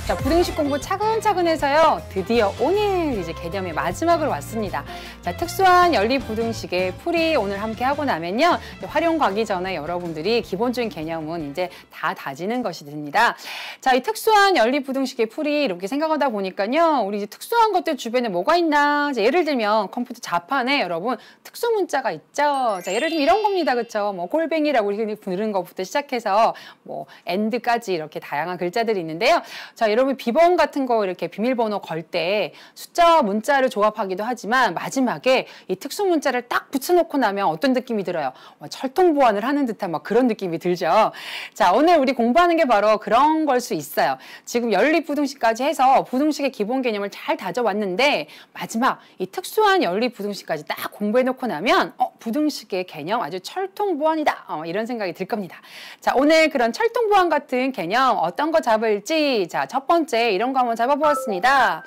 자, 부등식 공부 차근차근 해서요. 드디어 오늘 이제 개념의 마지막으로 왔습니다. 자, 특수한 연립부등식의 풀이 오늘 함께 하고 나면요. 활용 가기 전에 여러분들이 기본적인 개념은 이제 다 다지는 것이 됩니다. 자, 이 특수한 연립부등식의 풀이 이렇게 생각하다 보니까요. 우리 이제 특수한 것들 주변에 뭐가 있나. 자, 예를 들면 컴퓨터 자판에 여러분 특수 문자가 있죠. 자, 예를 들면 이런 겁니다. 그렇죠? 뭐 골뱅이라고 우리 부르는 것부터 시작해서 뭐 엔드까지 이렇게 다양한 글자들이 있는데요. 자, 여러분 비번 같은 거 이렇게 비밀번호 걸 때 숫자와 문자를 조합하기도 하지만 마지막에 이 특수 문자를 딱 붙여놓고 나면 어떤 느낌이 들어요? 철통 보완을 하는 듯한 막 그런 느낌이 들죠. 자, 오늘 우리 공부하는 게 바로 그런 걸 수 있어요. 지금 연립부등식까지 해서 부등식의 기본 개념을 잘 다져왔는데 마지막 이 특수한 연립부등식까지 딱 공부해놓고 나면 부등식의 개념 아주 철통 보완이다. 이런 생각이 들 겁니다. 자, 오늘 그런 철통 보완 같은 개념 어떤 거 잡을지 자, 첫 번째 이런 거 한번 잡아보았습니다.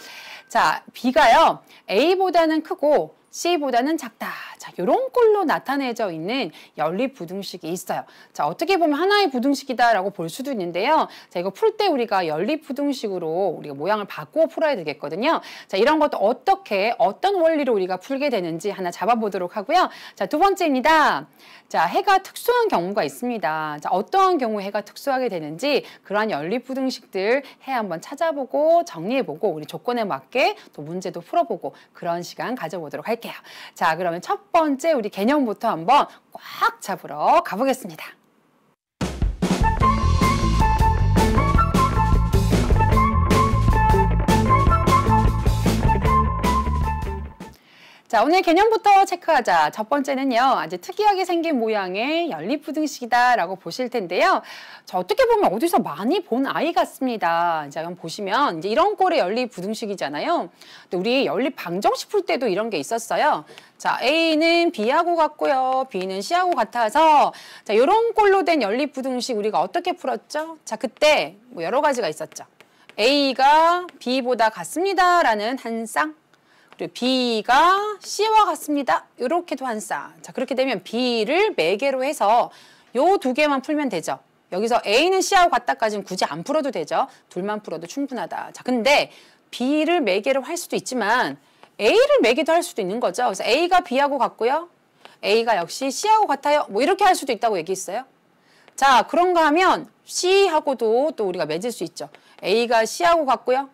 자, B가요. A보다는 크고 C보다는 작다. 자, 이런 꼴로 나타내져 있는 연립부등식이 있어요. 자, 어떻게 보면 하나의 부등식이다라고 볼 수도 있는데요. 자, 이거 풀 때 우리가 연립부등식으로 우리가 모양을 바꾸어 풀어야 되겠거든요. 자, 이런 것도 어떤 원리로 우리가 풀게 되는지 하나 잡아보도록 하고요. 자, 두 번째입니다. 자, 해가 특수한 경우가 있습니다. 자, 어떠한 경우에 해가 특수하게 되는지 그러한 연립부등식들 해 한번 찾아보고 정리해보고 우리 조건에 맞게 또 문제도 풀어보고 그런 시간 가져보도록 할게요. 자, 그러면 첫 번째 우리 개념부터 한번 꽉 잡으러 가보겠습니다. 자, 오늘 개념부터 체크하자. 첫 번째는요, 아주 특이하게 생긴 모양의 연립부등식이다라고 보실 텐데요. 자, 어떻게 보면 어디서 많이 본 아이 같습니다. 자, 한번 보시면 이제 이런 꼴의 연립부등식이잖아요. 근데 우리 연립방정식 풀 때도 이런 게 있었어요. 자, A는 B하고 같고요. B는 C하고 같아서 자, 이런 꼴로 된 연립부등식 우리가 어떻게 풀었죠? 자, 그때 뭐 여러 가지가 있었죠. A가 B보다 같습니다라는 한 쌍. 그리고 B가 C와 같습니다. 이렇게도 한 쌍. 자, 그렇게 되면 B를 매개로 해서 요 두 개만 풀면 되죠. 여기서 A는 C하고 같다까지는 굳이 안 풀어도 되죠. 둘만 풀어도 충분하다. 자, 근데 B를 매개로 할 수도 있지만 A를 매개도 할 수도 있는 거죠. 그래서 A가 B하고 같고요. A가 역시 C하고 같아요. 뭐 이렇게 할 수도 있다고 얘기했어요. 자, 그런가 하면 C하고도 또 우리가 맺을 수 있죠. A가 C하고 같고요.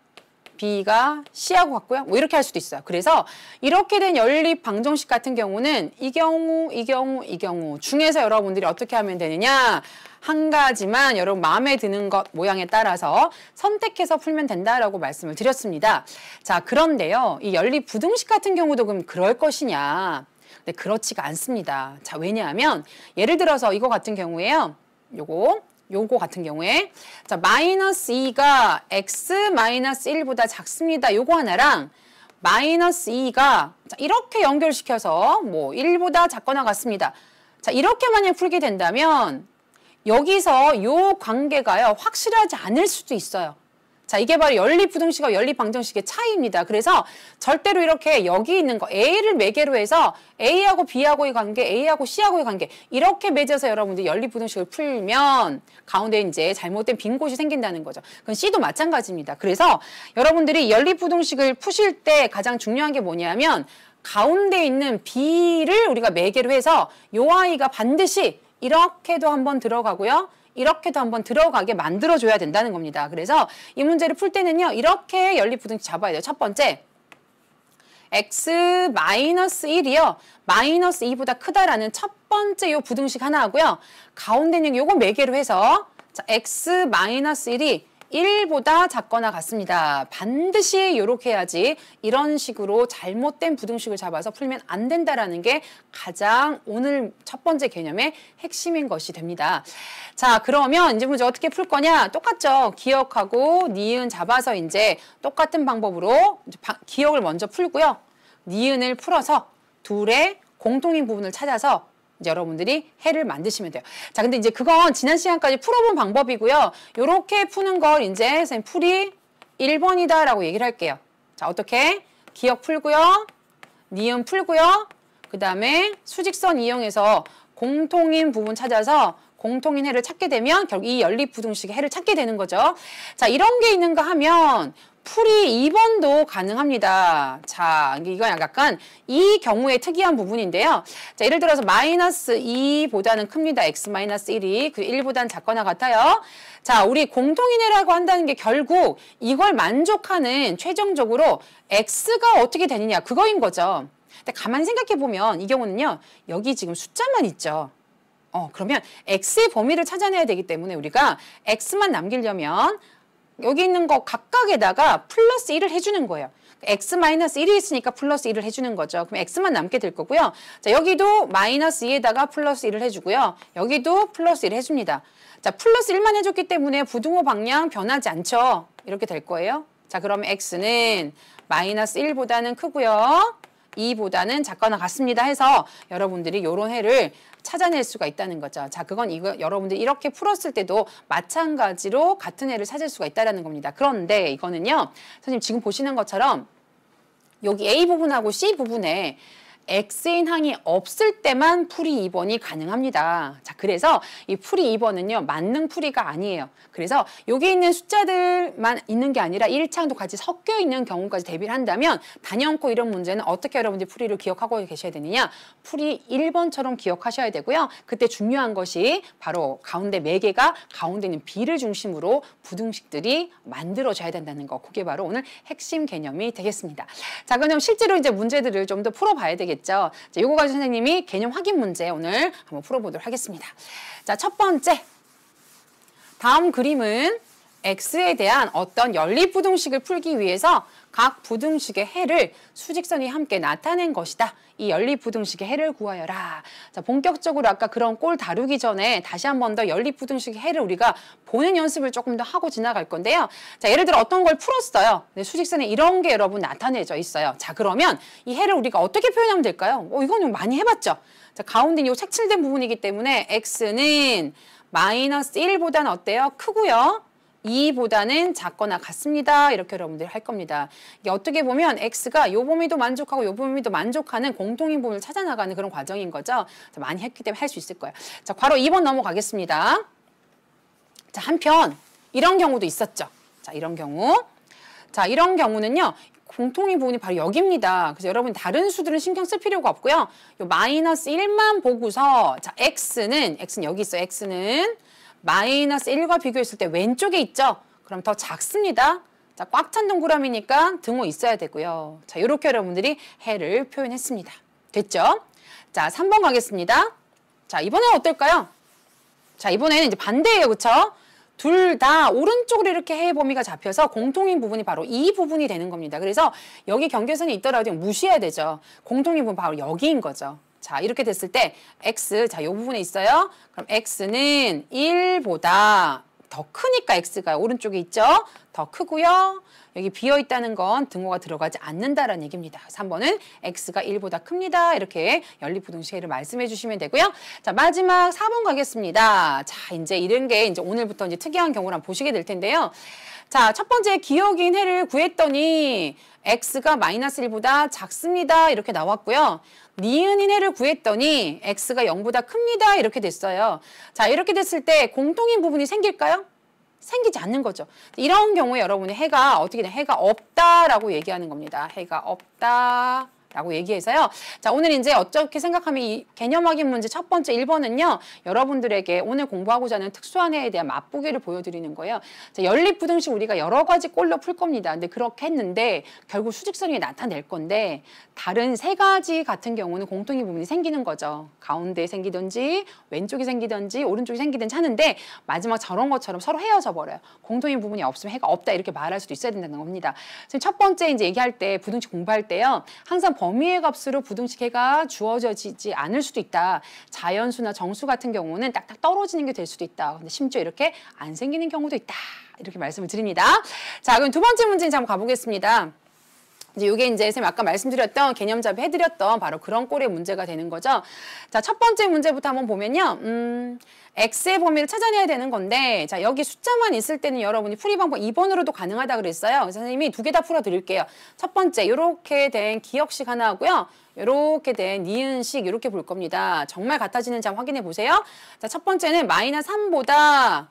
B가 C하고 같고요. 뭐 이렇게 할 수도 있어요. 그래서 이렇게 된 연립 방정식 같은 경우는 이 경우 중에서 여러분들이 어떻게 하면 되느냐? 한 가지만 여러분 마음에 드는 것 모양에 따라서 선택해서 풀면 된다라고 말씀을 드렸습니다. 자, 그런데요. 이 연립 부등식 같은 경우도 그럼 그럴 것이냐? 근데 그렇지가 않습니다. 자, 왜냐하면 예를 들어서 이거 같은 경우에요. 요거 같은 경우에 자, 마이너스 2가 x-1보다 작습니다. 요거 하나랑 마이너스 2가 자, 이렇게 연결시켜서 뭐 1보다 작거나 같습니다. 자, 이렇게 만약 풀게 된다면 여기서 요 관계가요 확실하지 않을 수도 있어요. 자, 이게 바로 연립부등식과 연립방정식의 차이입니다. 그래서 절대로 이렇게 여기 있는 거 A를 매개로 해서 A하고 B하고의 관계, A하고 C하고의 관계 이렇게 맺어서 여러분들이 연립부등식을 풀면 가운데 이제 잘못된 빈 곳이 생긴다는 거죠. 그건 C도 마찬가지입니다. 그래서 여러분들이 연립부등식을 푸실 때 가장 중요한 게 뭐냐면 가운데 있는 B를 우리가 매개로 해서 요 아이가 반드시 이렇게도 한번 들어가고요. 이렇게도 한번 들어가게 만들어줘야 된다는 겁니다. 그래서 이 문제를 풀 때는요. 이렇게 연립부등식 잡아야 돼요. 첫 번째, x-1이요. 마이너스 2보다 크다라는 첫 번째 요 부등식 하나 하고요. 가운데는 요거 매개로 해서 자, x-1이 1보다 작거나 같습니다. 반드시 이렇게 해야지 이런 식으로 잘못된 부등식을 잡아서 풀면 안 된다라는 게 가장 오늘 첫 번째 개념의 핵심인 것이 됩니다. 자, 그러면 이제 문제 어떻게 풀 거냐? 똑같죠. 기억하고 니은 잡아서 이제 똑같은 방법으로 기억을 먼저 풀고요. 니은을 풀어서 둘의 공통인 부분을 찾아서 이제 여러분들이 해를 만드시면 돼요. 자, 근데 이제 그건 지난 시간까지 풀어본 방법이고요. 요렇게 푸는 걸 이제 선생님 풀이 1번이다라고 얘기를 할게요. 자, 어떻게? 기억 풀고요. 니은 풀고요. 그 다음에 수직선 이용해서 공통인 부분 찾아서 공통인 해를 찾게 되면 결국 이 연립부등식의 해를 찾게 되는 거죠. 자, 이런 게 있는가 하면 풀이 2번도 가능합니다. 자, 이건 약간 이 경우의 특이한 부분인데요. 자, 예를 들어서 마이너스 2보다는 큽니다. x 마이너스 1이 그 1보다는 작거나 같아요. 자, 우리 공통인해라고 한다는 게 결국 이걸 만족하는 최종적으로 x가 어떻게 되느냐 그거인 거죠. 근데 가만히 생각해 보면 이 경우는요. 여기 지금 숫자만 있죠. 그러면 x의 범위를 찾아내야 되기 때문에 우리가 x만 남기려면 여기 있는 거 각각에다가 플러스 1을 해주는 거예요. x-1이 있으니까 플러스 1을 해주는 거죠. 그럼 x만 남게 될 거고요. 자, 여기도 마이너스 2에다가 플러스 1을 해주고요. 여기도 플러스 1을 해줍니다. 자, 플러스 1만 해줬기 때문에 부등호 방향 변하지 않죠. 이렇게 될 거예요. 자, 그러면 x는 마이너스 1보다는 크고요. 2보다는 작거나 같습니다 해서 여러분들이 이런 해를 찾아낼 수가 있다는 거죠. 자, 그건 이거 여러분들이 이렇게 풀었을 때도 마찬가지로 같은 해를 찾을 수가 있다는 겁니다. 그런데 이거는요. 선생님 지금 보시는 것처럼 여기 A 부분하고 C 부분에 X인 항이 없을 때만 풀이 2번이 가능합니다. 자, 그래서 이 풀이 2번은요, 만능 풀이가 아니에요. 그래서 여기 있는 숫자들만 있는 게 아니라 1창도 같이 섞여 있는 경우까지 대비를 한다면 단연코 이런 문제는 어떻게 여러분들이 풀이를 기억하고 계셔야 되느냐? 풀이 1번처럼 기억하셔야 되고요. 그때 중요한 것이 바로 가운데 매개가 가운데 있는 B를 중심으로 부등식들이 만들어져야 된다는 거. 그게 바로 오늘 핵심 개념이 되겠습니다. 자, 그럼 실제로 이제 문제들을 좀 더 풀어봐야 되겠죠. 자, 요거 가지고 선생님이 개념 확인 문제 오늘 한번 풀어보도록 하겠습니다. 자, 첫 번째. 다음 그림은 x에 대한 어떤 연립부등식을 풀기 위해서 각 부등식의 해를 수직선이 함께 나타낸 것이다. 이 연립부등식의 해를 구하여라. 자, 본격적으로 아까 그런 꼴 다루기 전에 다시 한 번 더 연립부등식의 해를 우리가 보는 연습을 조금 더 하고 지나갈 건데요. 자, 예를 들어 어떤 걸 풀었어요. 네, 수직선에 이런 게 여러분 나타내져 있어요. 자, 그러면 이 해를 우리가 어떻게 표현하면 될까요? 이거는 많이 해봤죠. 자, 가운데 이 색칠된 부분이기 때문에 x는 마이너스 1보다는 어때요? 크고요. 2보다는 작거나 같습니다. 이렇게 여러분들이 할 겁니다. 이게 어떻게 보면 x가 요 범위도 만족하고 요 범위도 만족하는 공통인 부분을 찾아나가는 그런 과정인 거죠. 많이 했기 때문에 할 수 있을 거예요. 자, 괄호 2번 넘어가겠습니다. 자, 한편 이런 경우도 있었죠. 자, 이런 경우. 자, 이런 경우는요. 공통인 부분이 바로 여기입니다. 그래서 여러분 다른 수들은 신경 쓸 필요가 없고요. 요 마이너스 1만 보고서 자, x는 여기 있어요. x는 마이너스 1과 비교했을 때 왼쪽에 있죠? 그럼 더 작습니다. 자, 꽉 찬 동그라미니까 등호 있어야 되고요. 자, 이렇게 여러분들이 해를 표현했습니다. 됐죠? 자, 3번 가겠습니다. 자, 이번엔 어떨까요? 자, 이번에는 이제 반대예요. 그쵸? 둘 다 오른쪽으로 이렇게 해의 범위가 잡혀서 공통인 부분이 바로 이 부분이 되는 겁니다. 그래서 여기 경계선이 있더라도 무시해야 되죠. 공통인 부분 바로 여기인 거죠. 자, 이렇게 됐을 때 x, 자, 이 부분에 있어요. 그럼 x는 1보다 더 크니까 x가 오른쪽에 있죠. 더 크고요. 여기 비어있다는 건 등호가 들어가지 않는다라는 얘기입니다. 3번은 x가 1보다 큽니다. 이렇게 연립부등식을 말씀해 주시면 되고요. 자, 마지막 4번 가겠습니다. 자, 이제 이런 게 이제 오늘부터 이제 특이한 경우를 한번 보시게 될 텐데요. 자, 첫 번째 기억인 해를 구했더니 x가 마이너스 1보다 작습니다. 이렇게 나왔고요. 니은인 해를 구했더니 x가 0보다 큽니다. 이렇게 됐어요. 자, 이렇게 됐을 때 공통인 부분이 생길까요? 생기지 않는 거죠. 이런 경우에 여러분이 해가 어떻게 되냐? 해가 없다라고 얘기하는 겁니다. 해가 없다. 라고 얘기해서요. 자, 오늘 이제 어떻게 생각하면 이 개념 확인 문제 첫 번째 1번은요. 여러분들에게 오늘 공부하고자 하는 특수한 해에 대한 맛보기를 보여드리는 거예요. 자, 연립부등식 우리가 여러 가지 꼴로 풀 겁니다. 근데 그렇게 했는데 결국 수직선이 나타낼 건데 다른 세 가지 같은 경우는 공통인 부분이 생기는 거죠. 가운데에 생기든지 왼쪽이 생기든지 오른쪽이 생기든지 하는데 마지막 저런 것처럼 서로 헤어져 버려요. 공통인 부분이 없으면 해가 없다 이렇게 말할 수도 있어야 된다는 겁니다. 첫 번째 이제 얘기할 때 부등식 공부할 때요. 항상 범위의 값으로 부등식 해가 주어지지 않을 수도 있다. 자연수나 정수 같은 경우는 딱딱 떨어지는 게 될 수도 있다. 근데 심지어 이렇게 안 생기는 경우도 있다. 이렇게 말씀을 드립니다. 자, 그럼 두 번째 문제 한번 가보겠습니다. 이제 이게 이제 선생님 아까 말씀드렸던 개념 잡이 해드렸던 바로 그런 꼴의 문제가 되는 거죠. 자, 첫 번째 문제부터 한번 보면요. x의 범위를 찾아내야 되는 건데, 자, 여기 숫자만 있을 때는 여러분이 풀이 방법 2번으로도 가능하다 그랬어요. 그래서 선생님이 두 개 다 풀어드릴게요. 첫 번째, 이렇게 된 기억식 하나 하고요. 이렇게 된 니은식 이렇게 볼 겁니다. 정말 같아지는지 한번 확인해 보세요. 자, 첫 번째는 마이너스 3보다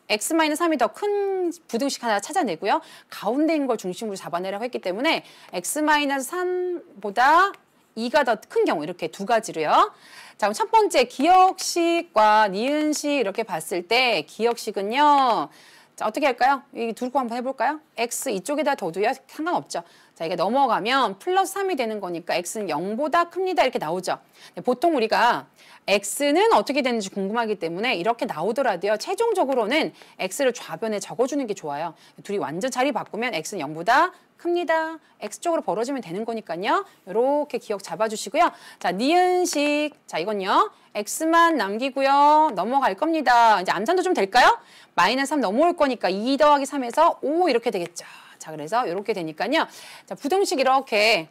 x-3이 더 큰 부등식 하나 찾아내고요. 가운데인 걸 중심으로 잡아내라고 했기 때문에 x-3보다 2가 더 큰 경우 이렇게 두 가지로요. 자, 그럼 첫 번째 기억식과 니은식 이렇게 봤을 때 기억식은요. 자, 어떻게 할까요? 이 두고 한번 해볼까요? x 이쪽에다 둬도요. 상관없죠. 자, 이게 넘어가면 플러스 3이 되는 거니까 x는 0보다 큽니다. 이렇게 나오죠. 보통 우리가 x는 어떻게 되는지 궁금하기 때문에 이렇게 나오더라도요. 최종적으로는 x를 좌변에 적어주는 게 좋아요. 둘이 완전 자리 바꾸면 x는 0보다 큽니다. x쪽으로 벌어지면 되는 거니까요. 이렇게 기억 잡아주시고요. 자, 니은식. 자, 이건요. x만 남기고요. 넘어갈 겁니다. 이제 암산도 좀 될까요? 마이너스 3 넘어올 거니까 2 더하기 3에서 5 이렇게 되겠죠. 자, 그래서 이렇게 되니까요. 자, 부등식 이렇게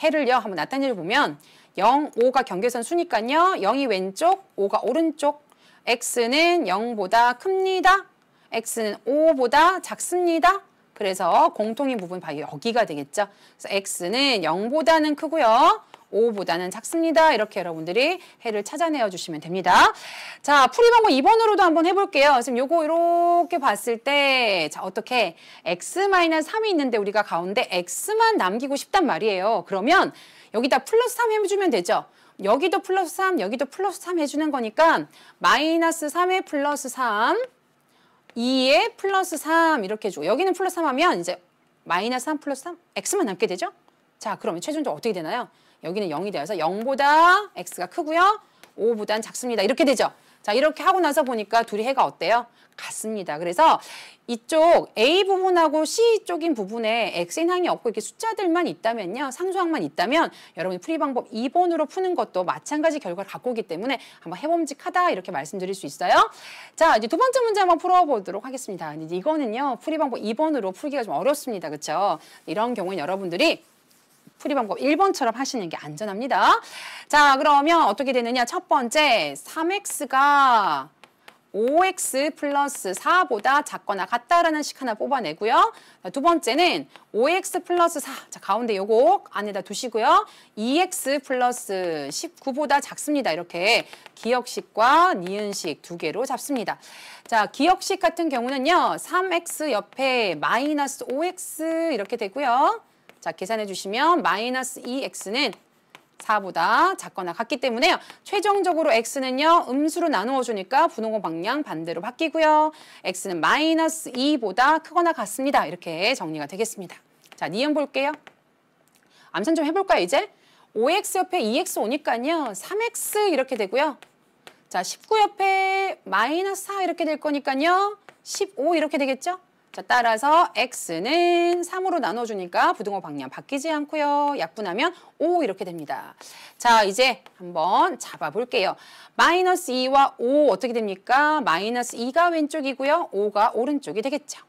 해를요. 한번 나타내 보면 0, 5가 경계선 수니까요. 0이 왼쪽, 5가 오른쪽. x는 0보다 큽니다. x는 5보다 작습니다. 그래서 공통인 부분 바로 여기가 되겠죠. 그래서 x는 0보다는 크고요. 5보다는 작습니다. 이렇게 여러분들이 해를 찾아내어 주시면 됩니다. 자, 풀이 방법 2번으로도 한번 해볼게요. 지금 요거 이렇게 봤을 때, 자, 어떻게 x-3이 있는데 우리가 가운데 x만 남기고 싶단 말이에요. 그러면 여기다 플러스 3 해주면 되죠. 여기도 플러스 3, 여기도 플러스 3 해주는 거니까 마이너스 3에 플러스 3, 2에 플러스 3 이렇게 해주고 여기는 플러스 3 하면 이제 마이너스 3 플러스 3, x만 남게 되죠. 자, 그러면 최종적으로 어떻게 되나요? 여기는 0이 되어서 0보다 x가 크고요. 5보다는 작습니다. 이렇게 되죠. 자, 이렇게 하고 나서 보니까 둘이 해가 어때요? 같습니다. 그래서 이쪽 A 부분하고 C 쪽인 부분에 X인항이 없고 이렇게 숫자들만 있다면요. 상수항만 있다면 여러분이 풀이 방법 2번으로 푸는 것도 마찬가지 결과를 갖고 오기 때문에 한번 해봄직하다 이렇게 말씀드릴 수 있어요. 자, 이제 두 번째 문제 한번 풀어보도록 하겠습니다. 이제 이거는요. 풀이 방법 2번으로 풀기가 좀 어렵습니다. 그렇죠? 이런 경우는 여러분들이 풀이 방법 1번처럼 하시는 게 안전합니다. 자, 그러면 어떻게 되느냐. 첫 번째 3x가 5x 플러스 4보다 작거나 같다라는 식 하나 뽑아내고요. 두 번째는 5x 플러스 4. 자, 가운데 요거 안에다 두시고요. 2x 플러스 19보다 작습니다. 이렇게 기억식과 니은식 두 개로 잡습니다. 자, 기억식 같은 경우는요. 3x 옆에 마이너스 5x 이렇게 되고요. 자, 계산해 주시면 마이너스 2x는 4보다 작거나 같기 때문에요. 최종적으로 x는요. 음수로 나누어 주니까 분홍호 방향 반대로 바뀌고요. x는 마이너스 2보다 크거나 같습니다. 이렇게 정리가 되겠습니다. 자, 니은 볼게요. 암산 좀 해볼까요, 이제? 5x 옆에 2x 오니까요. 3x 이렇게 되고요. 자, 19 옆에 마이너스 4 이렇게 될 거니까요. 15 이렇게 되겠죠? 자, 따라서 x는 3으로 나눠주니까 부등호 방향 바뀌지 않고요. 약분하면 5 이렇게 됩니다. 자, 이제 한번 잡아볼게요. 마이너스 2와 5 어떻게 됩니까? 마이너스 2가 왼쪽이고요. 5가 오른쪽이 되겠죠.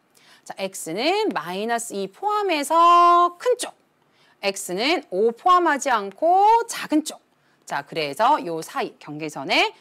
자, x는 마이너스 2 포함해서 큰 쪽. x는 5 포함하지 않고 작은 쪽. 자, 그래서 요 사이 경계선에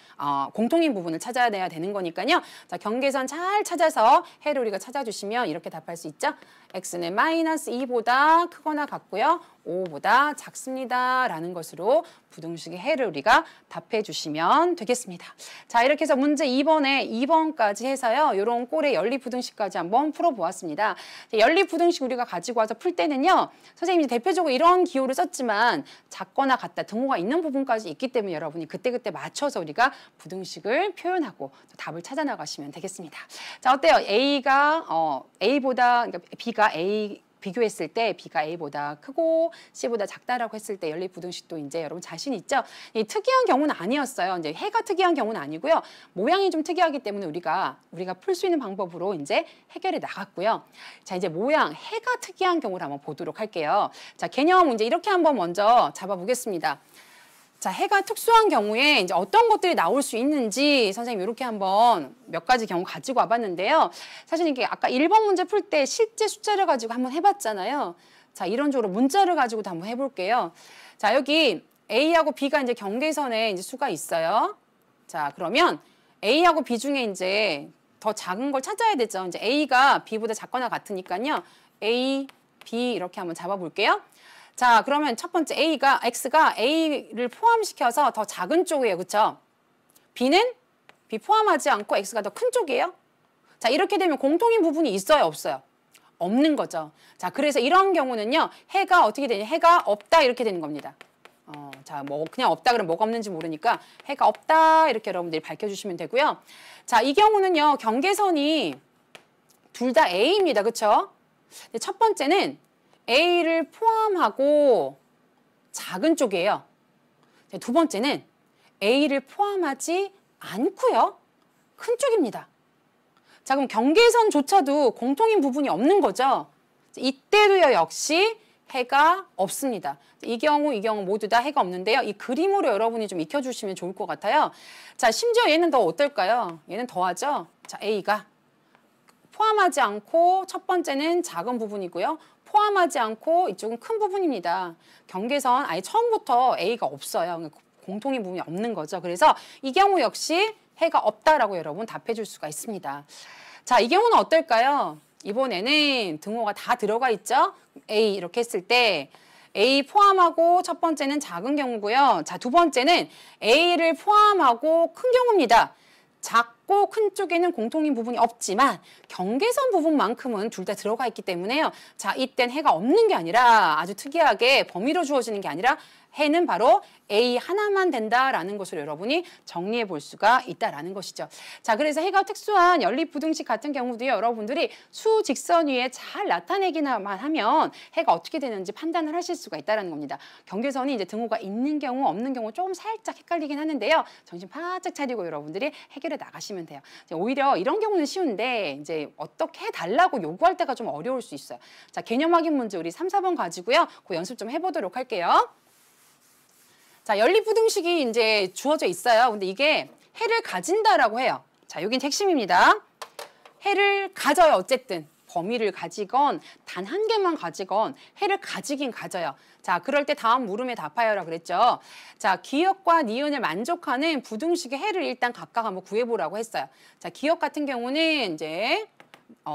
공통인 부분을 찾아내야 되는 거니까요. 자, 경계선 잘 찾아서 해를 우리가 찾아주시면 이렇게 답할 수 있죠. x는 마이너스 2보다 크거나 같고요. 5보다 작습니다. 라는 것으로 부등식의 해를 우리가 답해 주시면 되겠습니다. 자, 이렇게 해서 문제 2번에 2번까지 해서요. 이런 꼴의 연립부등식까지 한번 풀어보았습니다. 연립부등식 우리가 가지고 와서 풀 때는요. 선생님이 대표적으로 이런 기호를 썼지만 작거나 같다 등호가 있는 부분까지 있기 때문에 여러분이 그때그때 맞춰서 우리가 부등식을 표현하고 답을 찾아 나가시면 되겠습니다. 자, 어때요? A보다 그러니까 B가 A 비교했을 때 B가 A보다 크고 C보다 작다라고 했을 때 연립부등식도 이제 여러분 자신 있죠? 이 특이한 경우는 아니었어요. 이제 해가 특이한 경우는 아니고요. 모양이 좀 특이하기 때문에 우리가 풀 수 있는 방법으로 이제 해결해 나갔고요. 자, 이제 모양 해가 특이한 경우를 한번 보도록 할게요. 자, 개념 이제 이렇게 한번 먼저 잡아보겠습니다. 자, 해가 특수한 경우에 이제 어떤 것들이 나올 수 있는지 선생님 이렇게 한번 몇 가지 경우 가지고 와봤는데요. 사실 이게 아까 1번 문제 풀 때 실제 숫자를 가지고 한번 해봤잖아요. 자, 이런 식으로 문자를 가지고도 한번 해볼게요. 자, 여기 A하고 B가 이제 경계선에 이제 수가 있어요. 자, 그러면 A하고 B 중에 이제 더 작은 걸 찾아야 되죠. 이제 A가 B보다 작거나 같으니까요. A, B 이렇게 한번 잡아볼게요. 자, 그러면 첫 번째 X가 A를 포함시켜서 더 작은 쪽이에요. 그렇죠? B는 B 포함하지 않고 X가 더 큰 쪽이에요. 자, 이렇게 되면 공통인 부분이 있어요? 없어요? 없는 거죠. 자, 그래서 이런 경우는요. 해가 어떻게 되냐? 해가 없다 이렇게 되는 겁니다. 자, 뭐 그냥 없다 그러면 뭐가 없는지 모르니까 해가 없다 이렇게 여러분들이 밝혀주시면 되고요. 자, 이 경우는요. 경계선이 둘 다 A입니다. 그렇죠? 첫 번째는 A를 포함하고 작은 쪽이에요. 두 번째는 A를 포함하지 않고요. 큰 쪽입니다. 자, 그럼 경계선조차도 공통인 부분이 없는 거죠. 이때도요, 역시 해가 없습니다. 이 경우 모두 다 해가 없는데요. 이 그림으로 여러분이 좀 익혀주시면 좋을 것 같아요. 자, 심지어 얘는 더 어떨까요? 얘는 더하죠. 자, A가 포함하지 않고 첫 번째는 작은 부분이고요. 포함하지 않고 이쪽은 큰 부분입니다. 경계선 아예 처음부터 A가 없어요. 공통인 부분이 없는 거죠. 그래서 이 경우 역시 해가 없다라고 여러분 답해 줄 수가 있습니다. 자, 이 경우는 어떨까요? 이번에는 등호가 다 들어가 있죠? A 이렇게 했을 때 A 포함하고 첫 번째는 작은 경우고요. 자, 두 번째는 A를 포함하고 큰 경우입니다. 작고 큰 쪽에는 공통인 부분이 없지만 경계선 부분만큼은 둘 다 들어가 있기 때문에요. 자, 이땐 해가 없는 게 아니라 아주 특이하게 범위로 주어지는 게 아니라 해는 바로 A 하나만 된다라는 것을 여러분이 정리해 볼 수가 있다라는 것이죠. 자, 그래서 해가 특수한 연립부등식 같은 경우도요. 여러분들이 수 직선 위에 잘 나타내기만 하면 해가 어떻게 되는지 판단을 하실 수가 있다는 겁니다. 경계선이 이제 등호가 있는 경우 없는 경우 조금 살짝 헷갈리긴 하는데요. 정신 바짝 차리고 여러분들이 해결해 나가시면 돼요. 오히려 이런 경우는 쉬운데 이제 어떻게 해달라고 요구할 때가 좀 어려울 수 있어요. 자, 개념 확인 문제 우리 3, 4번 가지고요. 그 연습 좀 해보도록 할게요. 자, 연립부등식이 이제 주어져 있어요. 근데 이게 해를 가진다라고 해요. 자, 여긴 핵심입니다. 해를 가져요. 어쨌든 범위를 가지건 단 한 개만 가지건 해를 가지긴 가져요. 자, 그럴 때 다음 물음에 답하여라 그랬죠. 자, 기역과 니은을 만족하는 부등식의 해를 일단 각각 한번 구해보라고 했어요. 자, 기역 같은 경우는 이제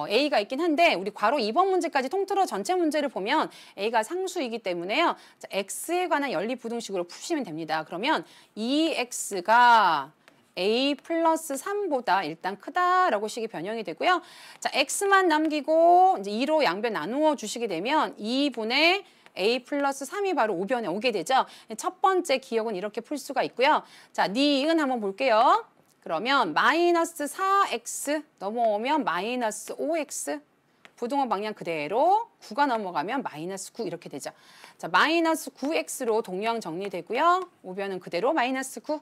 A가 있긴 한데 우리 괄호 2번 문제까지 통틀어 전체 문제를 보면 A가 상수이기 때문에요. 자, X에 관한 연립부등식으로 푸시면 됩니다. 그러면 2X가 A 플러스 3보다 일단 크다라고 식이 변형이 되고요. 자, X만 남기고 이제 2로 양변 나누어 주시게 되면 2분의 A 플러스 3이 바로 5변에 오게 되죠. 첫 번째 기역은 이렇게 풀 수가 있고요. 자, 니은 한번 볼게요. 그러면 마이너스 4x 넘어오면 마이너스 5x 부등호 방향 그대로 9가 넘어가면 마이너스 9 이렇게 되죠. 자, 마이너스 9x로 동량 정리되고요. 5변은 그대로 마이너스 9.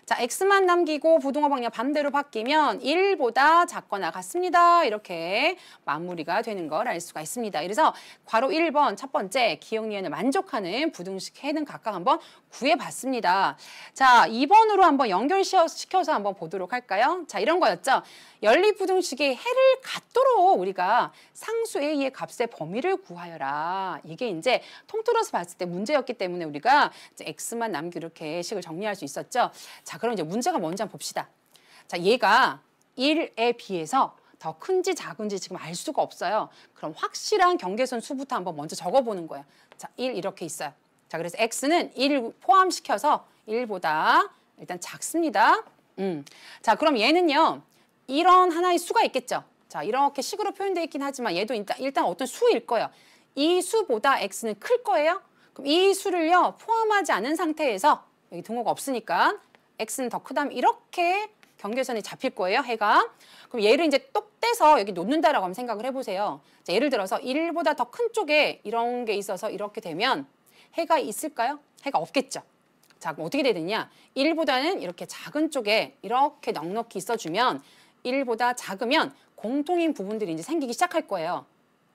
자, x만 남기고 부등호 방향 반대로 바뀌면 1보다 작거나 같습니다. 이렇게 마무리가 되는 걸 알 수가 있습니다. 그래서 괄호 1번 첫 번째 기역 니은을 만족하는 부등식 해는 각각 한번 구해봤습니다. 자, 2번으로 한번 연결시켜서 한번 보도록 할까요? 자, 이런 거였죠. 연립부등식이 해를 갖도록 우리가 상수 A의 값의 범위를 구하여라. 이게 이제 통틀어서 봤을 때 문제였기 때문에 우리가 이제 X만 남기고 이렇게 식을 정리할 수 있었죠. 자, 그럼 이제 문제가 뭔지 한번 봅시다. 자, 얘가 1에 비해서 더 큰지 작은지 지금 알 수가 없어요. 그럼 확실한 경계선 수부터 한번 먼저 적어보는 거예요. 자, 1 이렇게 있어요. 자, 그래서 X는 1 포함시켜서 1보다 일단 작습니다. 자, 그럼 얘는요. 이런 하나의 수가 있겠죠. 자, 이렇게 식으로 표현되어 있긴 하지만 얘도 일단 어떤 수일 거예요. 이 수보다 X는 클 거예요. 그럼 이 수를요. 포함하지 않은 상태에서 여기 등호가 없으니까 X는 더 크다면 이렇게 경계선이 잡힐 거예요. 해가. 그럼 얘를 이제 똑 떼서 여기 놓는다라고 한번 생각을 해보세요. 자, 예를 들어서 1보다 더 큰 쪽에 이런 게 있어서 이렇게 되면 해가 있을까요? 해가 없겠죠. 자, 그럼 어떻게 되느냐? 1보다는 이렇게 작은 쪽에 이렇게 넉넉히 있어주면 1보다 작으면 공통인 부분들이 이제 생기기 시작할 거예요.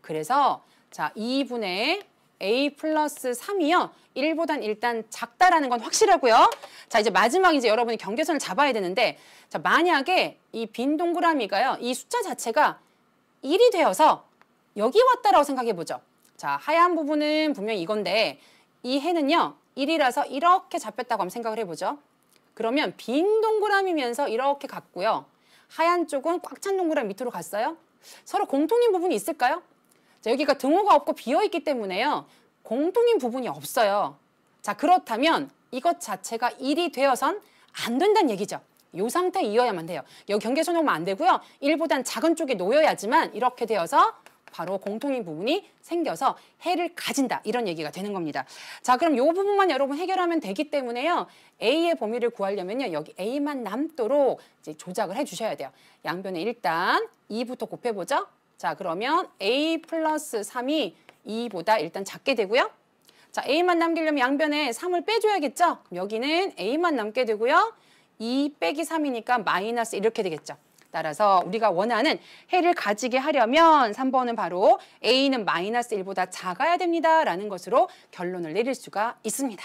그래서 자, 2분의 A 플러스 3이요. 1보단 일단 작다라는 건 확실하고요. 자, 이제 마지막 이제 여러분이 경계선을 잡아야 되는데 자, 만약에 이 빈 동그라미가요. 이 숫자 자체가 1이 되어서 여기 왔다라고 생각해 보죠. 자, 하얀 부분은 분명히 이건데 이 해는요. 1이라서 이렇게 잡혔다고 한번 생각을 해보죠. 그러면 빈 동그라미면서 이렇게 갔고요. 하얀 쪽은 꽉 찬 동그라미 밑으로 갔어요. 서로 공통인 부분이 있을까요? 자, 여기가 등호가 없고 비어있기 때문에요. 공통인 부분이 없어요. 자, 그렇다면 이것 자체가 1이 되어선 안 된다는 얘기죠. 이 상태에 이어야만 돼요. 여기 경계선 오면 안 되고요. 1보단 작은 쪽에 놓여야지만 이렇게 되어서 바로 공통인 부분이 생겨서 해를 가진다. 이런 얘기가 되는 겁니다. 자, 그럼 이 부분만 여러분 해결하면 되기 때문에요. A의 범위를 구하려면요. 여기 A만 남도록 이제 조작을 해주셔야 돼요. 양변에 일단 2부터 곱해보죠. 자, 그러면 A 플러스 3이 2보다 일단 작게 되고요. 자, A만 남기려면 양변에 3을 빼줘야겠죠? 그럼 여기는 A만 남게 되고요. 2 빼기 3이니까 마이너스 이렇게 되겠죠. 따라서 우리가 원하는 해를 가지게 하려면 3번은 바로 A는 마이너스 1보다 작아야 됩니다. 라는 것으로 결론을 내릴 수가 있습니다.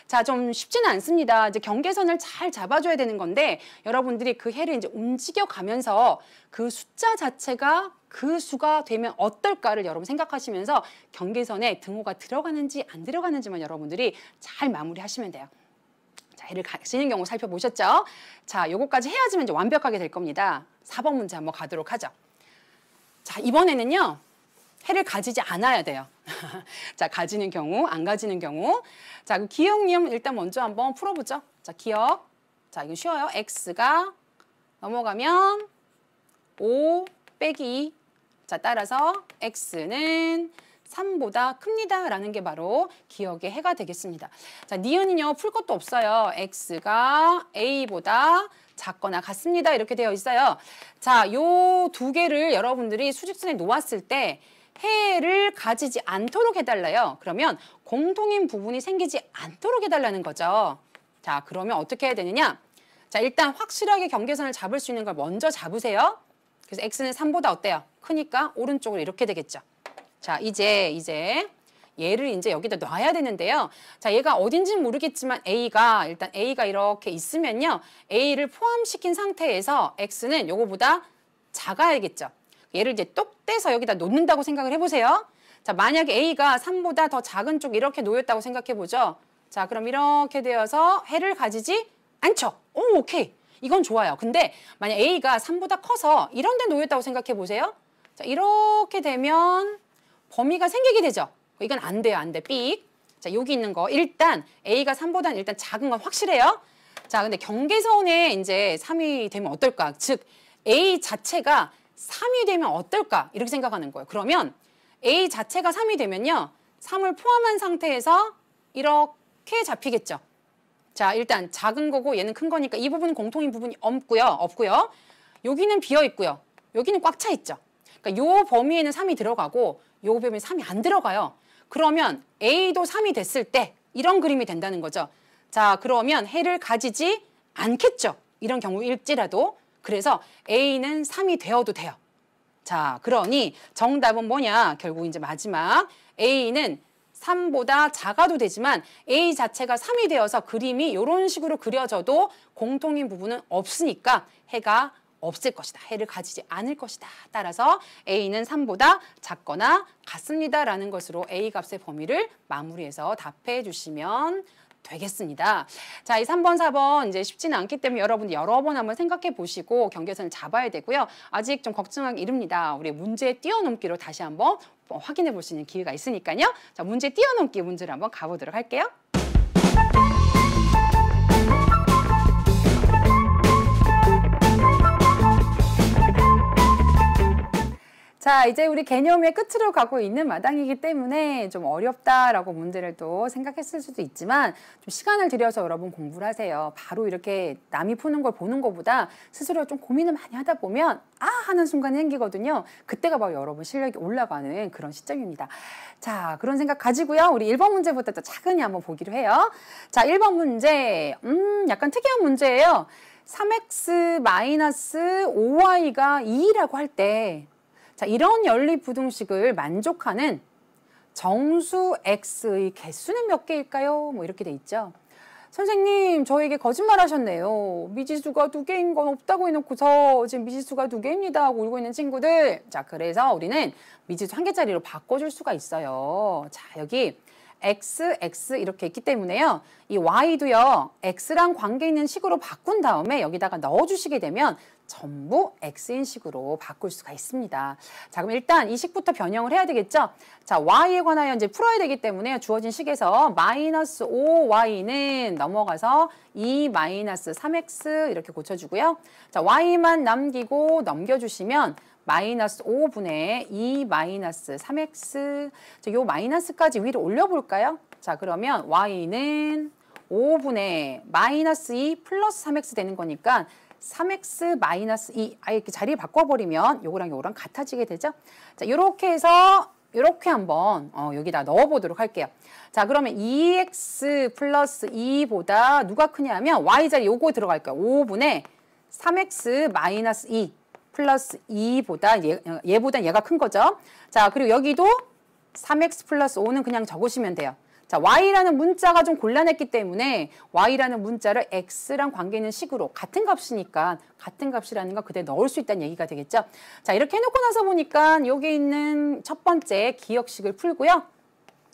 자, 좀 쉽지는 않습니다. 이제 경계선을 잘 잡아줘야 되는 건데 여러분들이 그 해를 이제 움직여 가면서 그 숫자 자체가 그 수가 되면 어떨까를 여러분 생각하시면서 경계선에 등호가 들어가는지 안 들어가는지만 여러분들이 잘 마무리하시면 돼요. 자, 해를 가지는 경우 살펴보셨죠? 자, 요거까지 해야지만 이제 완벽하게 될 겁니다. 4번 문제 한번 가도록 하죠. 자, 이번에는요. 해를 가지지 않아야 돼요. 자, 가지는 경우, 안 가지는 경우. 자, 그 기억리험 일단 먼저 한번 풀어보죠. 자, 기억. 자, 이거 쉬워요. x가 넘어가면 5 빼기 2. 자, 따라서 x는 3보다 큽니다. 라는 게 바로 기억의 해가 되겠습니다. 자, 니은은요, 풀 것도 없어요. x가 a보다 작거나 같습니다. 이렇게 되어 있어요. 자, 요 두 개를 여러분들이 수직선에 놓았을 때 해를 가지지 않도록 해달라요. 그러면 공통인 부분이 생기지 않도록 해달라는 거죠. 자, 그러면 어떻게 해야 되느냐? 자, 일단 확실하게 경계선을 잡을 수 있는 걸 먼저 잡으세요. 그래서 x는 3보다 어때요? 크니까 오른쪽으로 이렇게 되겠죠. 자, 이제 얘를 이제 여기다 놔야 되는데요. 자, 얘가 어딘지는 모르겠지만 일단 A가 이렇게 있으면요. A를 포함시킨 상태에서 X는 요거보다 작아야겠죠. 얘를 이제 똑 떼서 여기다 놓는다고 생각을 해보세요. 자, 만약에 A가 3보다 더 작은 쪽 이렇게 놓였다고 생각해보죠. 자, 그럼 이렇게 되어서 해를 가지지 않죠. 오, 오케이. 이건 좋아요. 근데 만약 A가 3보다 커서 이런 데 놓였다고 생각해보세요. 자, 이렇게 되면 범위가 생기게 되죠. 이건 안 돼요. 안 돼. 삑. 자, 여기 있는 거. 일단 A가 3보다는 일단 작은 건 확실해요. 자, 근데 경계선에 이제 3이 되면 어떨까? 즉, A 자체가 3이 되면 어떨까? 이렇게 생각하는 거예요. 그러면 A 자체가 3이 되면요. 3을 포함한 상태에서 이렇게 잡히겠죠. 자, 일단 작은 거고 얘는 큰 거니까 이 부분은 공통인 부분이 없고요. 여기는 비어 있고요. 여기는 꽉 차 있죠. 그러니까 요 범위에는 3이 들어가고 요 범위에 3이 안 들어가요. 그러면 A도 3이 됐을 때 이런 그림이 된다는 거죠. 자, 그러면 해를 가지지 않겠죠. 이런 경우일지라도. 그래서 A는 3이 되어도 돼요. 자, 그러니 정답은 뭐냐? 결국 이제 마지막 A는 3보다 작아도 되지만 A 자체가 3이 되어서 그림이 이런 식으로 그려져도 공통인 부분은 없으니까 해가 없을 것이다. 해를 가지지 않을 것이다. 따라서 A는 3보다 작거나 같습니다. 라는 것으로 A 값의 범위를 마무리해서 답해 주시면 되겠습니다. 자, 이 3번, 4번 이제 쉽지는 않기 때문에 여러분 여러 번 한번 생각해 보시고 경계선을 잡아야 되고요. 아직 좀 걱정하기 이릅니다. 우리 문제 뛰어넘기로 다시 한번 확인해 볼 수 있는 기회가 있으니까요. 자, 문제 뛰어넘기 문제를 한번 가보도록 할게요. 자, 이제 우리 개념의 끝으로 가고 있는 마당이기 때문에 좀 어렵다라고 문제를 또 생각했을 수도 있지만 좀 시간을 들여서 여러분 공부를 하세요. 바로 이렇게 남이 푸는 걸 보는 것보다 스스로 좀 고민을 많이 하다 보면 하는 순간이 생기거든요. 그때가 바로 여러분 실력이 올라가는 그런 시점입니다. 자, 그런 생각 가지고요. 우리 1번 문제부터 또 차근히 한번 보기로 해요. 자, 1번 문제 약간 특이한 문제예요. 3x-5y가 2라고 할 때 자, 이런 연립부등식을 만족하는 정수 x의 개수는 몇 개일까요? 뭐 이렇게 돼 있죠. 선생님, 저에게 거짓말 하셨네요. 미지수가 2개인 건 없다고 해놓고서 지금 미지수가 2개입니다 하고 울고 있는 친구들. 자, 그래서 우리는 미지수 1개짜리로 바꿔줄 수가 있어요. 자, 여기 x, x 이렇게 있기 때문에요. 이 y도요, x랑 관계 있는 식으로 바꾼 다음에 여기다가 넣어주시게 되면 전부 x인 식으로 바꿀 수가 있습니다. 자, 그럼 일단 이 식부터 변형을 해야 되겠죠? 자, y에 관하여 이제 풀어야 되기 때문에 주어진 식에서 마이너스 5y는 넘어가서 2 마이너스 3x 이렇게 고쳐주고요. 자, y만 남기고 넘겨주시면 마이너스 5분의 2 마이너스 3x. 자, 요 마이너스까지 위로 올려볼까요? 자, 그러면 y는 5분의 마이너스 2 플러스 3x 되는 거니까 3x 마이너스 2. 아예 이렇게 자리를 바꿔버리면 요거랑 요거랑 같아지게 되죠? 자, 요렇게 해서 요렇게 한번 여기다 넣어보도록 할게요. 자, 그러면 2x 플러스 2보다 누가 크냐면 y자리 요거 들어갈 거예요. 5분의 3x 마이너스 2. 플러스 2보다 얘보다 얘가 큰 거죠. 자, 그리고 여기도 3x 플러스 5는 그냥 적으시면 돼요. 자, y라는 문자가 좀 곤란했기 때문에 y라는 문자를 x랑 관계 있는 식으로 같은 값이니까 같은 값이라는 거 그대로 넣을 수 있다는 얘기가 되겠죠. 자, 이렇게 해놓고 나서 보니까 여기 있는 첫 번째 기억식을 풀고요.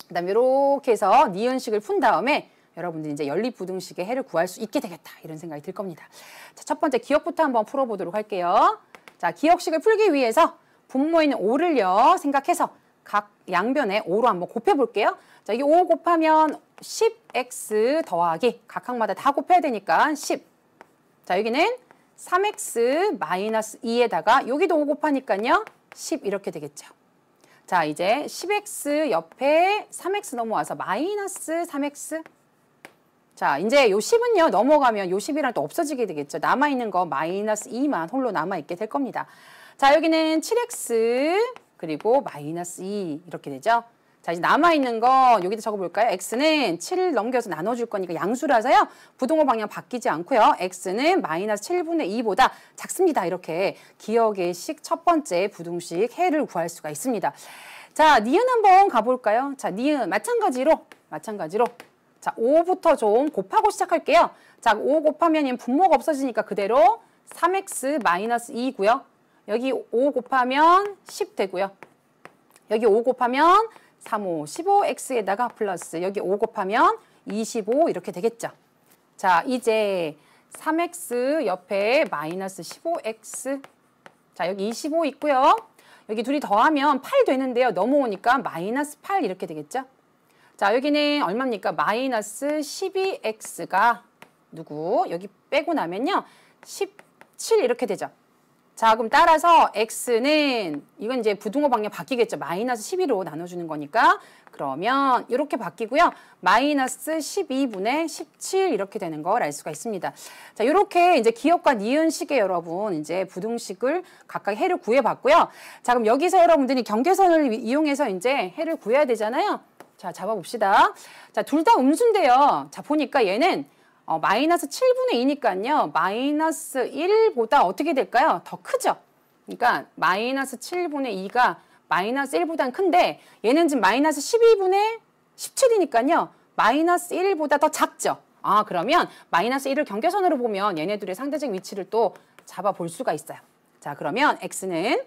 그다음에 이렇게 해서 니은식을 푼 다음에 여러분들이 이제 연립부등식의 해를 구할 수 있게 되겠다 이런 생각이 들 겁니다. 자, 첫 번째 기억부터 한번 풀어보도록 할게요. 자, 기억식을 풀기 위해서 분모에 있는 5를요 생각해서 각 양변에 5로 한번 곱해볼게요. 자, 이게 5 곱하면 10x 더하기 각각마다 다 곱해야 되니까 10. 자, 여기는 3x 마이너스 2에다가 여기도 5 곱하니까요 10 이렇게 되겠죠. 자, 이제 10x 옆에 3x 넘어와서 마이너스 3x. 자, 이제 요 10은요, 넘어가면 요 10이랑 또 없어지게 되겠죠. 남아있는 거 마이너스 2만 홀로 남아있게 될 겁니다. 자, 여기는 7x, 그리고 마이너스 2 이렇게 되죠. 자, 이제 남아있는 거 여기다 적어볼까요? x는 7을 넘겨서 나눠줄 거니까 양수라서요. 부동호 방향 바뀌지 않고요. x는 마이너스 7분의 2보다 작습니다. 이렇게 기억의 식 첫 번째 부등식 해를 구할 수가 있습니다. 자, 니은 한번 가볼까요? 자, 니은 마찬가지로. 자, 5부터 좀 곱하고 시작할게요. 자, 5 곱하면 분모가 없어지니까 그대로 3x 마이너스 2고요. 여기 5 곱하면 10 되고요. 여기 5 곱하면 3, 5, 15x에다가 플러스 여기 5 곱하면 25 이렇게 되겠죠. 자, 이제 3x 옆에 마이너스 15x. 자, 여기 25 있고요. 여기 둘이 더하면 8 되는데요. 넘어오니까 마이너스 8 이렇게 되겠죠. 자, 여기는 얼마입니까? 마이너스 12x가 누구? 여기 빼고 나면요. 17 이렇게 되죠. 자, 그럼 따라서 x는 이건 이제 부등호 방향 바뀌겠죠. 마이너스 12로 나눠주는 거니까. 그러면 이렇게 바뀌고요. 마이너스 12분의 17 이렇게 되는 걸 알 수가 있습니다. 자, 이렇게 이제 기억과 니은식의 여러분 이제 부등식을 각각 해를 구해봤고요. 자, 그럼 여기서 여러분들이 경계선을 이용해서 이제 해를 구해야 되잖아요. 자, 잡아봅시다. 자, 둘 다 음수인데요. 자, 보니까 얘는 마이너스 7분의 2니까요. 마이너스 1보다 어떻게 될까요? 더 크죠? 그러니까 마이너스 7분의 2가 마이너스 1보다는 큰데 얘는 지금 마이너스 12분의 17이니까요. 마이너스 1보다 더 작죠? 아, 그러면 마이너스 1을 경계선으로 보면 얘네들의 상대적 위치를 또 잡아볼 수가 있어요. 자, 그러면 x는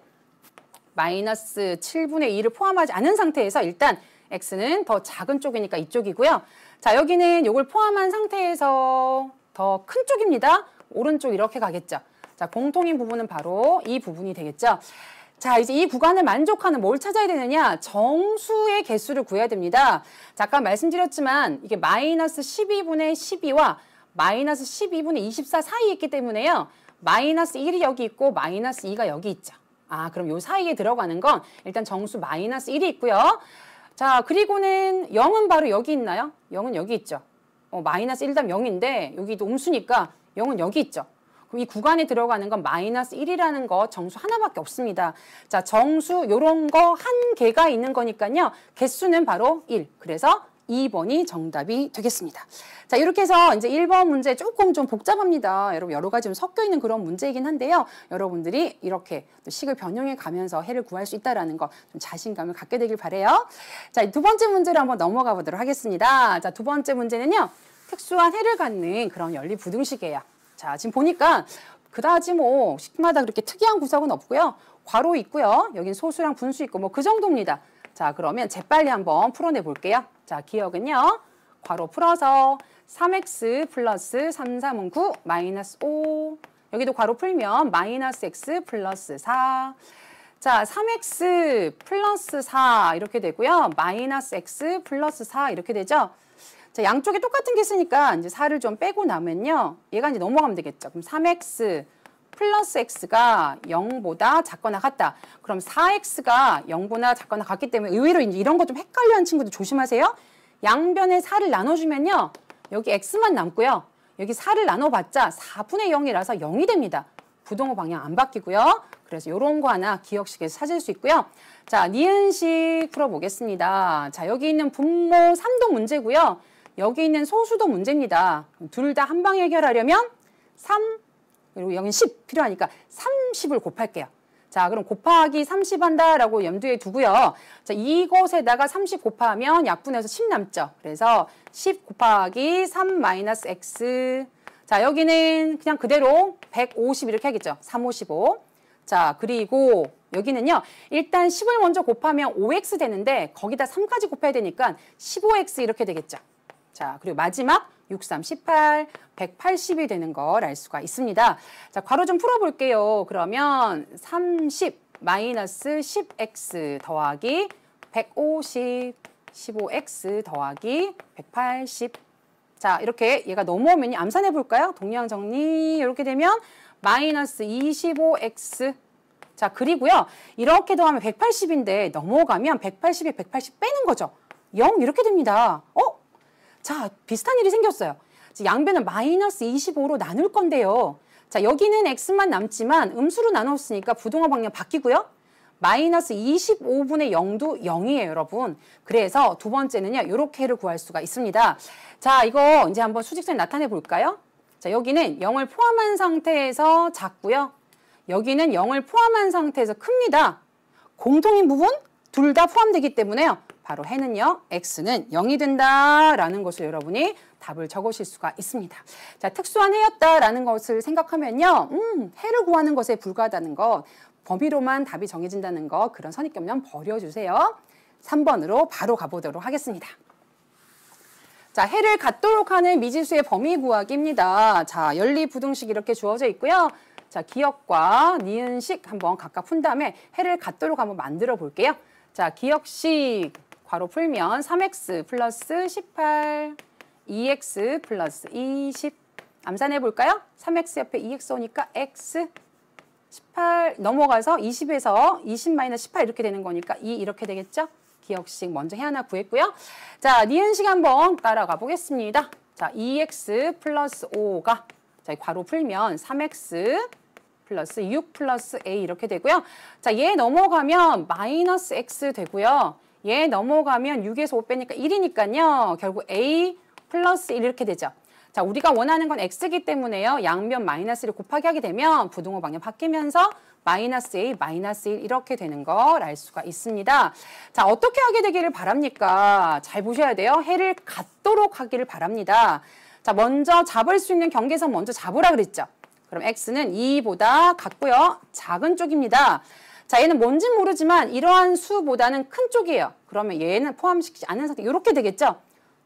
마이너스 7분의 2를 포함하지 않은 상태에서 일단 x는 더 작은 쪽이니까 이쪽이고요. 자, 여기는 이걸 포함한 상태에서 더 큰 쪽입니다. 오른쪽 이렇게 가겠죠. 자, 공통인 부분은 바로 이 부분이 되겠죠. 자, 이제 이 구간을 만족하는 뭘 찾아야 되느냐? 정수의 개수를 구해야 됩니다. 자, 아까 말씀드렸지만 이게 마이너스 12분의 12와 마이너스 12분의 24 사이에 있기 때문에요. 마이너스 1이 여기 있고 마이너스 2가 여기 있죠. 아, 그럼 요 사이에 들어가는 건 일단 정수 마이너스 1이 있고요. 자, 그리고는 0은 바로 여기 있나요? 0은 여기 있죠. 마이너스 1 다음 0인데 여기도 음수니까 0은 여기 있죠. 그럼 이 구간에 들어가는 건 마이너스 1이라는 거 정수 하나밖에 없습니다. 자, 정수 요런 거 한 개가 있는 거니까요. 개수는 바로 1. 그래서 2번이 정답이 되겠습니다. 자, 이렇게 해서 이제 1번 문제 조금 좀 복잡합니다. 여러분 여러 가지 좀 섞여 있는 그런 문제이긴 한데요. 여러분들이 이렇게 또 식을 변형해 가면서 해를 구할 수 있다라는 거 좀 자신감을 갖게 되길 바래요. 자, 두 번째 문제를 한번 넘어가 보도록 하겠습니다. 자, 두 번째 문제는요. 특수한 해를 갖는 그런 연립부등식이에요. 자, 지금 보니까 그다지 뭐 식마다 그렇게 특이한 구석은 없고요. 괄호 있고요. 여긴 소수랑 분수 있고 뭐 그 정도입니다. 자, 그러면 재빨리 한번 풀어내 볼게요. 자, 기억은요. 괄호 풀어서 3x 플러스 3, 3은 9 마이너스 5. 여기도 괄호 풀면 마이너스 x 플러스 4. 자, 3x 플러스 4 이렇게 되고요. 마이너스 x 플러스 4 이렇게 되죠. 자, 양쪽에 똑같은 게 있으니까 이제 4를 좀 빼고 나면요. 얘가 이제 넘어가면 되겠죠. 그럼 3x 플러스 x가 0보다 작거나 같다. 그럼 4x가 0보다 작거나 같기 때문에 의외로 이제 이런 거 좀 헷갈려 하는 친구들 조심하세요. 양변에 4를 나눠주면요. 여기 x만 남고요. 여기 4를 나눠봤자 4분의 0이라서 0이 됩니다. 부동호 방향 안 바뀌고요. 그래서 이런 거 하나 기억식에서 찾을 수 있고요. 자, 니은식 풀어보겠습니다. 자, 여기 있는 분모 3도 문제고요. 여기 있는 소수도 문제입니다. 둘 다 한 방에 해결하려면 3, 그리고 여기는 10 필요하니까 30을 곱할게요. 자, 그럼 곱하기 30 한다라고 염두에 두고요. 자, 이것에다가 30 곱하면 약분해서 10 남죠. 그래서 10 곱하기 3 마이너스 x. 자, 여기는 그냥 그대로 150 이렇게 하겠죠. 355. 자, 그리고 여기는요. 일단 10을 먼저 곱하면 5x 되는데 거기다 3까지 곱해야 되니까 15x 이렇게 되겠죠. 자, 그리고 마지막 6, 3, 18, 180이 되는 걸 알 수가 있습니다. 자, 괄호 좀 풀어볼게요. 그러면 30 마이너스 10x 더하기 150, 15x 더하기 180. 자, 이렇게 얘가 넘어오면 암산해 볼까요? 동량 정리 이렇게 되면 마이너스 25x. 자, 그리고요. 이렇게 더하면 180인데 넘어가면 180에 180 빼는 거죠. 0 이렇게 됩니다. 자, 비슷한 일이 생겼어요. 양변을 마이너스 25로 나눌 건데요. 자, 여기는 x만 남지만 음수로 나눴으니까 부동호 방향 바뀌고요. 마이너스 25분의 0도 0이에요, 여러분. 그래서 두 번째는요, 이렇게 해를 구할 수가 있습니다. 자, 이거 이제 한번 수직선에 나타내 볼까요? 자, 여기는 0을 포함한 상태에서 작고요. 여기는 0을 포함한 상태에서 큽니다. 공통인 부분 둘 다 포함되기 때문에요. 바로 해는요, x는 0이 된다라는 것을 여러분이 답을 적으실 수가 있습니다. 자, 특수한 해였다라는 것을 생각하면요, 해를 구하는 것에 불과하다는 것, 범위로만 답이 정해진다는 것, 그런 선입견 버려주세요. 3번으로 바로 가보도록 하겠습니다. 자, 해를 갖도록 하는 미지수의 범위 구하기입니다. 자, 연립부등식 이렇게 주어져 있고요. 자, 기억과 니은식 한번 각각 푼 다음에 해를 갖도록 한번 만들어 볼게요. 자, 기억식 괄호 풀면 3x 플러스 18, 2x 플러스 20. 암산해 볼까요? 3x 옆에 2x 오니까 x, 18 넘어가서 20에서 20 마이너스 18 이렇게 되는 거니까 2 이렇게 되겠죠? 기억식 먼저 해 하나 구했고요. 자, 니은식 한번 따라가 보겠습니다. 자, 2x 플러스 5가 자, 괄호 풀면 3x 플러스 6 플러스 a 이렇게 되고요. 자, 얘 넘어가면 마이너스 x 되고요. 얘 넘어가면 6에서 5 빼니까 1이니까요. 결국 a 플러스 1 이렇게 되죠. 자, 우리가 원하는 건 x이기 때문에요. 양변 마이너스를 곱하기 하게 되면 부동호 방향 바뀌면서 마이너스 a, 마이너스 1 이렇게 되는 걸 알 수가 있습니다. 자, 어떻게 하게 되기를 바랍니까? 잘 보셔야 돼요. 해를 갖도록 하기를 바랍니다. 자, 먼저 잡을 수 있는 경계선 먼저 잡으라 그랬죠. 그럼 x는 2보다 같고요. 작은 쪽입니다. 자, 얘는 뭔진 모르지만 이러한 수보다는 큰 쪽이에요. 그러면 얘는 포함시키지 않는 상태 이렇게 되겠죠.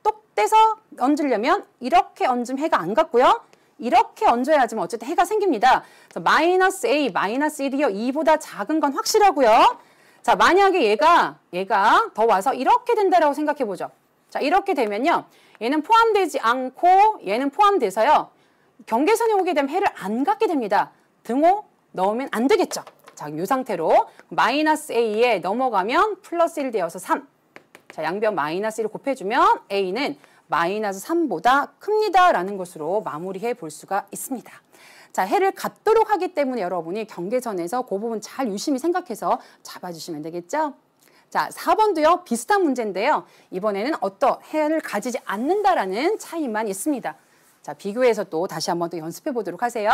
똑 떼서 얹으려면 이렇게 얹으면 해가 안 같고요. 이렇게 얹어야지만 어쨌든 해가 생깁니다. 마이너스 a, 마이너스 1이요. 2보다 작은 건 확실하고요. 자, 만약에 얘가 더 와서 이렇게 된다라고 생각해 보죠. 자, 이렇게 되면요. 얘는 포함되지 않고 얘는 포함돼서요. 경계선에 오게 되면 해를 안 갖게 됩니다. 등호 넣으면 안 되겠죠. 자, 이 상태로 마이너스 a에 넘어가면 플러스 1 되어서 3. 자, 양변 마이너스 1을 곱해주면 a는 마이너스 3보다 큽니다. 라는 것으로 마무리해 볼 수가 있습니다. 자, 해를 갖도록 하기 때문에 여러분이 경계선에서 그 부분 잘 유심히 생각해서 잡아주시면 되겠죠. 자, 4번도요. 비슷한 문제인데요. 이번에는 어떤 해를 가지지 않는다라는 차이만 있습니다. 자, 비교해서 또 다시 한번 또 연습해 보도록 하세요.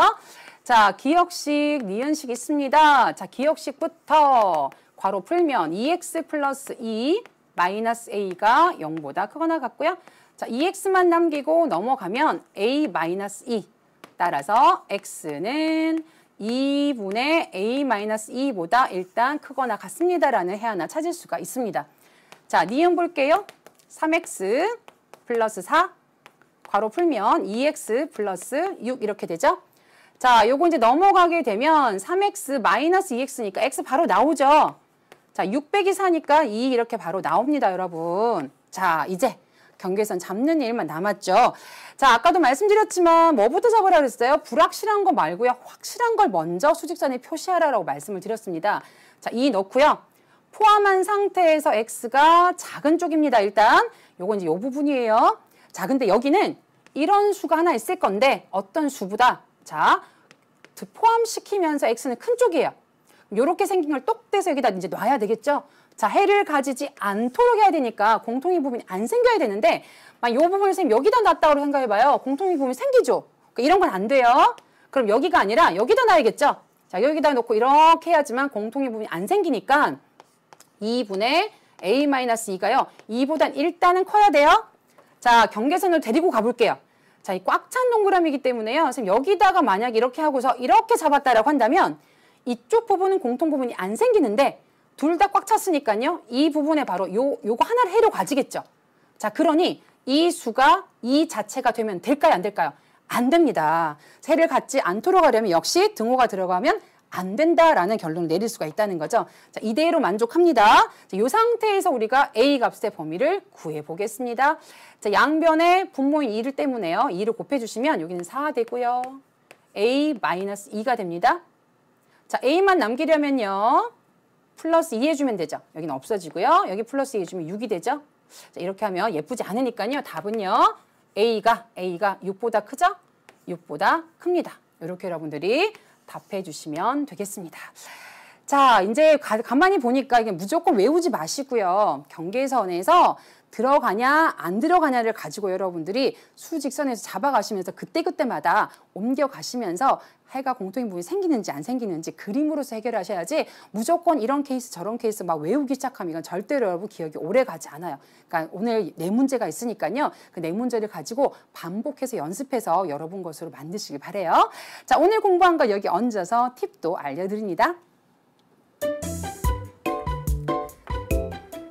자, 기억식, 니은식 있습니다. 자, 기억식부터 괄호 풀면 2x 플러스 2 마이너스 a가 0보다 크거나 같고요. 자, 2x만 남기고 넘어가면 a-2. 따라서 x는 2분의 a-2보다 일단 크거나 같습니다라는 해 하나 찾을 수가 있습니다. 자, 니은 볼게요. 3x 플러스 4, 괄호 풀면 2x 플러스 6 이렇게 되죠. 자, 요거 이제 넘어가게 되면 3x 마이너스 2x니까 x 바로 나오죠. 자, 6 빼기 4니까 2 이렇게 바로 나옵니다, 여러분. 자, 이제 경계선 잡는 일만 남았죠. 자, 아까도 말씀드렸지만 뭐부터 잡으라 그랬어요? 불확실한 거 말고요. 확실한 걸 먼저 수직선에 표시하라고 말씀을 드렸습니다. 자, 2 넣고요. 포함한 상태에서 x가 작은 쪽입니다. 일단 요건 이제 요 부분이에요. 자, 근데 여기는 이런 수가 하나 있을 건데 어떤 수보다 자, 포함시키면서 x는 큰 쪽이에요. 요렇게 생긴 걸 똑 떼서 여기다 이제 놔야 되겠죠? 자, 해를 가지지 않도록 해야 되니까 공통의 부분이 안 생겨야 되는데 막 요 부분을 선생님 여기다 놨다고 생각해봐요. 공통의 부분이 생기죠? 그러니까 이런 건 안 돼요. 그럼 여기가 아니라 여기다 놔야겠죠? 자, 여기다 놓고 이렇게 해야지만 공통의 부분이 안 생기니까 2분의 a-2가요. 2보단 일단은 커야 돼요. 자, 경계선을 데리고 가볼게요. 자, 이 꽉 찬 동그라미이기 때문에요. 선생님 여기다가 만약 이렇게 하고서 이렇게 잡았다라고 한다면 이쪽 부분은 공통 부분이 안 생기는데 둘 다 꽉 찼으니까요. 이 부분에 바로 요거 하나를 해로 가지겠죠. 자, 그러니 이 수가 이 자체가 되면 될까요? 안 될까요? 안 됩니다. 해를 갖지 않도록 하려면 역시 등호가 들어가면 안 된다라는 결론을 내릴 수가 있다는 거죠. 자, 이대로 만족합니다. 자, 이 상태에서 우리가 a 값의 범위를 구해보겠습니다. 자, 양변의 분모인 2를 때문에요. 2를 곱해주시면 여기는 4가 되고요. a-2가 됩니다. 자, a만 남기려면요. 플러스 2 해주면 되죠. 여기는 없어지고요. 여기 플러스 2 해주면 6이 되죠. 자, 이렇게 하면 예쁘지 않으니까요. 답은요. A가 6보다 크죠? 6보다 큽니다. 이렇게 여러분들이 답해 주시면 되겠습니다. 자, 이제 가만히 보니까 이게 무조건 외우지 마시고요. 경계선에서 들어가냐 안 들어가냐를 가지고 여러분들이 수직선에서 잡아가시면서 그때그때마다 옮겨가시면서 해가 공통의 부분이 생기는지 안 생기는지 그림으로서 해결하셔야지 무조건 이런 케이스 저런 케이스 막 외우기 시작하면 이건 절대로 여러분 기억이 오래 가지 않아요. 그러니까 오늘 네 문제가 있으니까요. 그 네 문제를 가지고 반복해서 연습해서 여러분 것으로 만드시길 바래요. 자, 오늘 공부한 거 여기 얹어서 팁도 알려드립니다.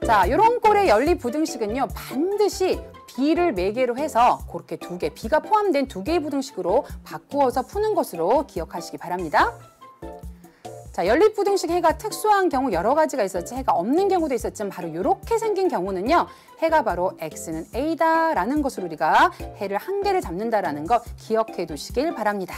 자, 이런 꼴의 연립부등식은요. 반드시 B를 매개로 해서 그렇게 두 개, B가 포함된 두 개의 부등식으로 바꾸어서 푸는 것으로 기억하시기 바랍니다. 자, 연립부등식 해가 특수한 경우 여러 가지가 있었지 해가 없는 경우도 있었지만 바로 이렇게 생긴 경우는요. 해가 바로 X는 A다라는 것으로 우리가 해를 한 개를 잡는다라는 거 기억해 두시길 바랍니다.